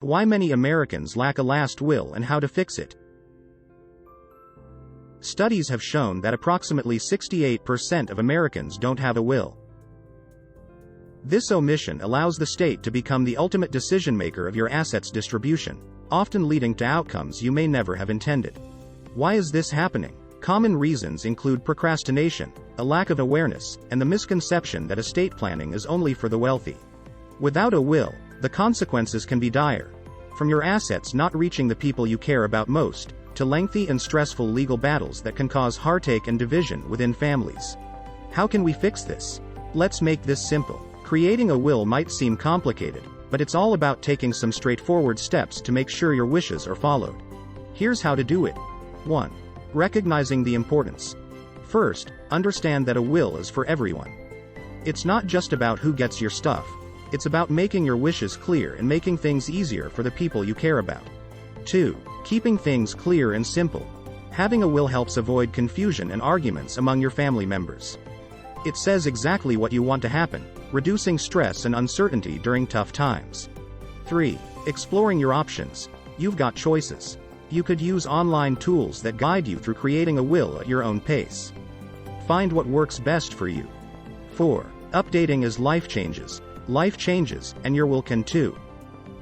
Why many Americans lack a last will and how to fix it. Studies have shown that approximately 68% of Americans don't have a will. This omission allows the state to become the ultimate decision-maker of your assets distribution, often leading to outcomes you may never have intended. Why is this happening? Common reasons include procrastination, a lack of awareness, and the misconception that estate planning is only for the wealthy. Without a will, the consequences can be dire. From your assets not reaching the people you care about most, to lengthy and stressful legal battles that can cause heartache and division within families. How can we fix this? Let's make this simple. Creating a will might seem complicated, but it's all about taking some straightforward steps to make sure your wishes are followed. Here's how to do it. 1. Recognizing the importance. First, understand that a will is for everyone. It's not just about who gets your stuff. It's about making your wishes clear and making things easier for the people you care about. 2. Keeping things clear and simple. Having a will helps avoid confusion and arguments among your family members. It says exactly what you want to happen, reducing stress and uncertainty during tough times. 3. Exploring your options. You've got choices. You could use online tools that guide you through creating a will at your own pace. Find what works best for you. 4. Updating as life changes. Life changes, and your will can too.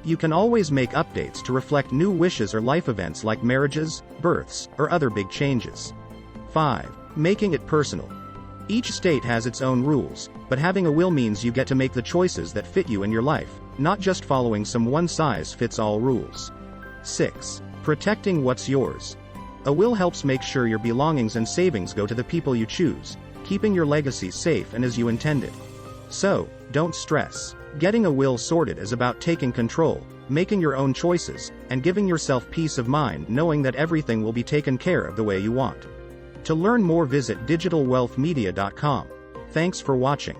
You can always make updates to reflect new wishes or life events like marriages, births, or other big changes. 5. Making it personal. Each state has its own rules, but having a will means you get to make the choices that fit you and your life, not just following some one-size-fits-all rules. 6. Protecting what's yours. A will helps make sure your belongings and savings go to the people you choose, keeping your legacy safe and as you intended. So, don't stress. Getting a will sorted is about taking control, making your own choices, and giving yourself peace of mind knowing that everything will be taken care of the way you want. To learn more, visit digitalwealthmedia.com. Thanks for watching.